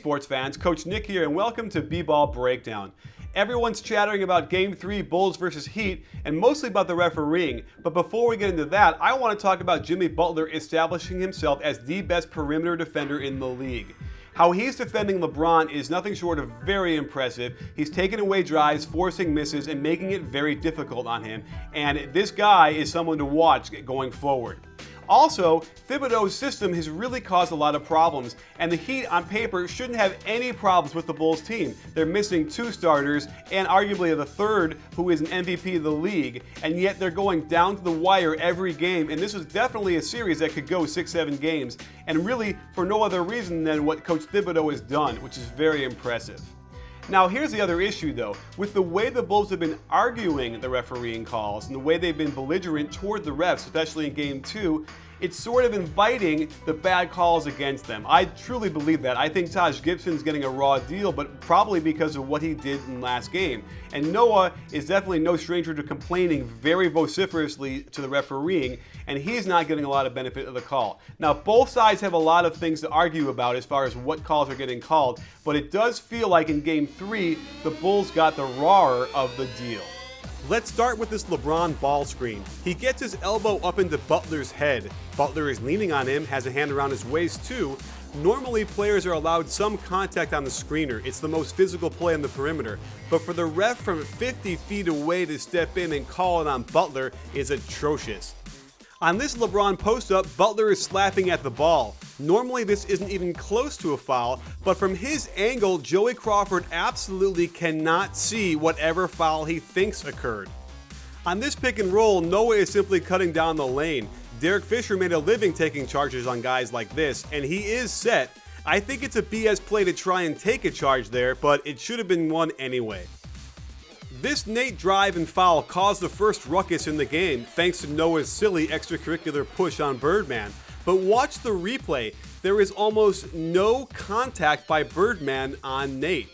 sports fans, Coach Nick here, and welcome to B-Ball Breakdown. Everyone's chattering about Game 3 Bulls versus Heat, and mostly about the refereeing, but before we get into that, I want to talk about Jimmy Butler establishing himself as the best perimeter defender in the league. How he's defending LeBron is nothing short of very impressive. He's taking away drives, forcing misses, and making it very difficult on him, and this guy is someone to watch going forward. Also, Thibodeau's system has really caused a lot of problems, and the Heat on paper shouldn't have any problems with the Bulls team. They're missing 2 starters and arguably the third who is an MVP of the league, and yet they're going down to the wire every game, and this is definitely a series that could go 6-7 games, and really for no other reason than what Coach Thibodeau has done, which is very impressive. Now here's the other issue though. With the way the Bulls have been arguing the refereeing calls and the way they've been belligerent toward the refs, especially in Game 2, it's sort of inviting the bad calls against them. I truly believe that. I think Taj Gibson's getting a raw deal, but probably because of what he did in last game. And Noah is definitely no stranger to complaining very vociferously to the refereeing, and he's not getting a lot of benefit of the call. Now, both sides have a lot of things to argue about as far as what calls are getting called, but it does feel like in Game 3, the Bulls got the rawer of the deal. Let's start with this LeBron ball screen. He gets his elbow up into Butler's head. Butler is leaning on him, has a hand around his waist too. Normally, players are allowed some contact on the screener. It's the most physical play on the perimeter. But for the ref from 50 feet away to step in and call it on Butler is atrocious. On this LeBron post-up, Butler is slapping at the ball. Normally this isn't even close to a foul, but from his angle, Joey Crawford absolutely cannot see whatever foul he thinks occurred. On this pick and roll, Noah is simply cutting down the lane. Derek Fisher made a living taking charges on guys like this, and he is set. I think it's a BS play to try and take a charge there, but it should have been one anyway. This Nate drive and foul caused the first ruckus in the game thanks to Noah's silly extracurricular push on Birdman. But watch the replay. There is almost no contact by Birdman on Nate.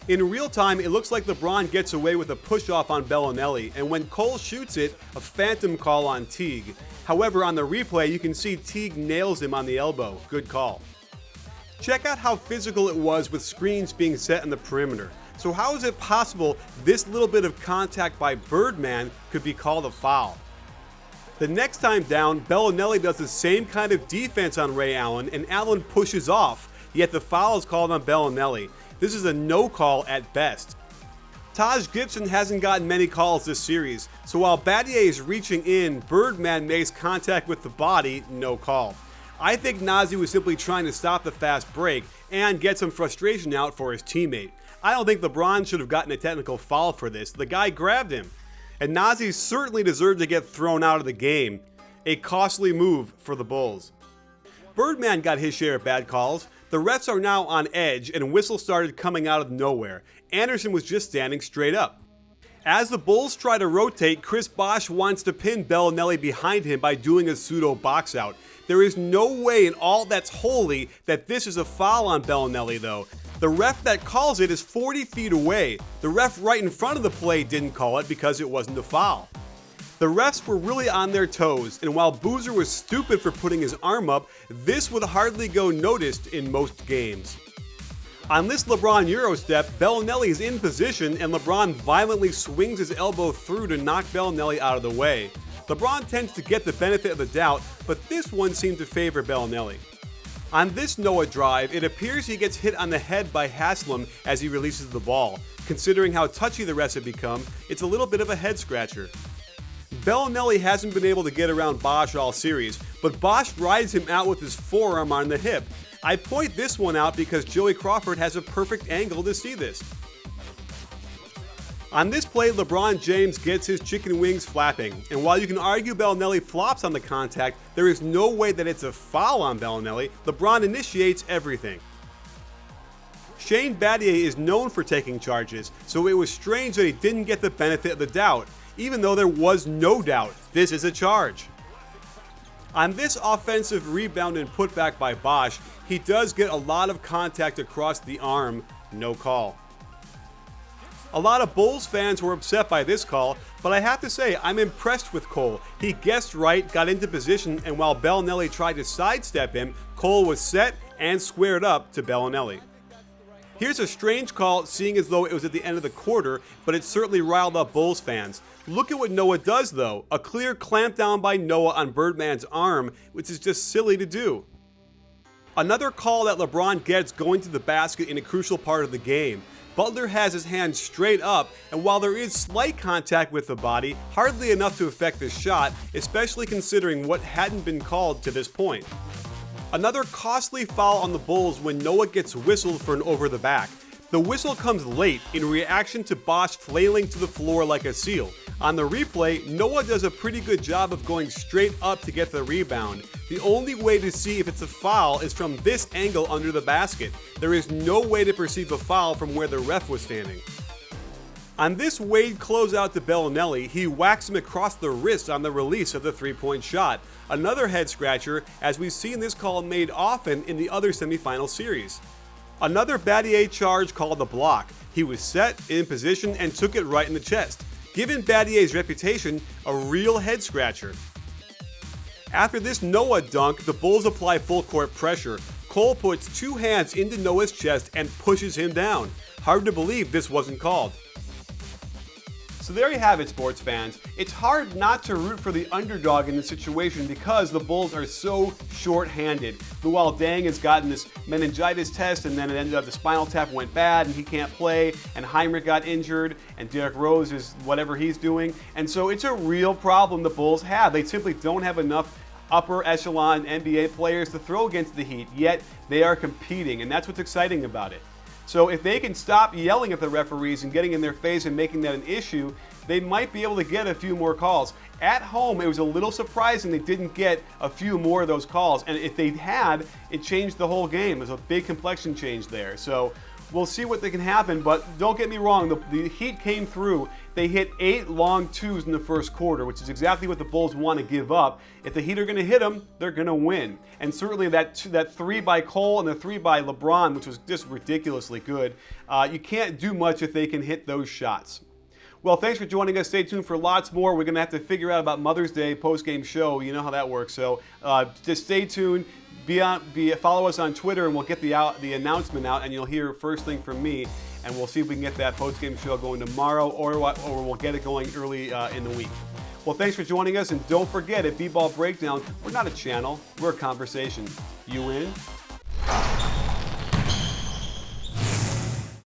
In real time, it looks like LeBron gets away with a push-off on Bellinelli, and when Cole shoots it, a phantom call on Teague. However, on the replay, you can see Teague nails him on the elbow. Good call. Check out how physical it was with screens being set in the perimeter. So how is it possible this little bit of contact by Birdman could be called a foul? The next time down, Bellinelli does the same kind of defense on Ray Allen, and Allen pushes off, yet the foul is called on Bellinelli. This is a no call at best. Taj Gibson hasn't gotten many calls this series, so while Battier is reaching in, Birdman makes contact with the body, no call. I think Nazi was simply trying to stop the fast break and get some frustration out for his teammate. I don't think LeBron should have gotten a technical foul for this. The guy grabbed him. And Nazi certainly deserved to get thrown out of the game. A costly move for the Bulls. Birdman got his share of bad calls. The refs are now on edge and whistles started coming out of nowhere. Anderson was just standing straight up. As the Bulls try to rotate, Chris Bosh wants to pin Bellinelli behind him by doing a pseudo box out. There is no way in all that's holy that this is a foul on Bellinelli though. The ref that calls it is 40 feet away. The ref right in front of the play didn't call it because it wasn't a foul. The refs were really on their toes, and while Boozer was stupid for putting his arm up, this would hardly go noticed in most games. On this LeBron Euro step, Bellinelli is in position and LeBron violently swings his elbow through to knock Bellinelli out of the way. LeBron tends to get the benefit of the doubt, but this one seemed to favor Bellinelli. On this Noah drive, it appears he gets hit on the head by Haslam as he releases the ball. Considering how touchy the refs have become, it's a little bit of a head scratcher. Bellinelli hasn't been able to get around Bosh all series, but Bosh rides him out with his forearm on the hip. I point this one out because Joey Crawford has a perfect angle to see this. On this play, LeBron James gets his chicken wings flapping, and while you can argue Bellinelli flops on the contact, there is no way that it's a foul on Bellinelli. LeBron initiates everything. Shane Battier is known for taking charges, so it was strange that he didn't get the benefit of the doubt, even though there was no doubt this is a charge. On this offensive rebound and putback by Bosh, he does get a lot of contact across the arm, no call. A lot of Bulls fans were upset by this call, but I have to say I'm impressed with Cole. He guessed right, got into position, and while Bellinelli tried to sidestep him, Cole was set and squared up to Bellinelli. Here's a strange call, seeing as though it was at the end of the quarter, but it certainly riled up Bulls fans. Look at what Noah does though, a clear clampdown by Noah on Birdman's arm, which is just silly to do. Another call that LeBron gets going to the basket in a crucial part of the game. Butler has his hand straight up, and while there is slight contact with the body, hardly enough to affect the shot, especially considering what hadn't been called to this point. Another costly foul on the Bulls when Noah gets whistled for an over the back. The whistle comes late in reaction to Bosh flailing to the floor like a seal. On the replay, Noah does a pretty good job of going straight up to get the rebound. The only way to see if it's a foul is from this angle under the basket. There is no way to perceive a foul from where the ref was standing. On this Wade closeout to Bellinelli, he whacks him across the wrist on the release of the three-point shot. Another head scratcher, as we've seen this call made often in the other semifinal series. Another Battier charge called the block. He was set, in position, and took it right in the chest. Given Battier's reputation, a real head scratcher. After this Noah dunk, the Bulls apply full court pressure. Cole puts two hands into Noah's chest and pushes him down. Hard to believe this wasn't called. So there you have it, sports fans. It's hard not to root for the underdog in this situation because the Bulls are so short-handed. Luol Deng has gotten this meningitis test, and then it ended up the spinal tap went bad and he can't play, and Heinrich got injured, and Derrick Rose is whatever he's doing. And so it's a real problem the Bulls have. They simply don't have enough upper echelon NBA players to throw against the Heat, yet they are competing, and that's what's exciting about it. So if they can stop yelling at the referees and getting in their face and making that an issue, they might be able to get a few more calls. At home, it was a little surprising they didn't get a few more of those calls. And if they had, it changed the whole game. There's a big complexion change there. So we'll see what can happen, but don't get me wrong, the Heat came through. They hit 8 long twos in the first quarter, which is exactly what the Bulls want to give up. If the Heat are going to hit them, they're going to win. And certainly that 3 by Cole and the 3 by LeBron, which was just ridiculously good, you can't do much if they can hit those shots. Well, thanks for joining us. Stay tuned for lots more. We're going to have to figure out about Mother's Day post-game show. You know how that works. So just stay tuned. Follow us on Twitter, and we'll get the announcement out, and you'll hear first thing from me. And we'll see if we can get that post-game show going tomorrow, or we'll get it going early in the week. Well, thanks for joining us, and don't forget, at B-Ball Breakdown, we're not a channel, we're a conversation. You in?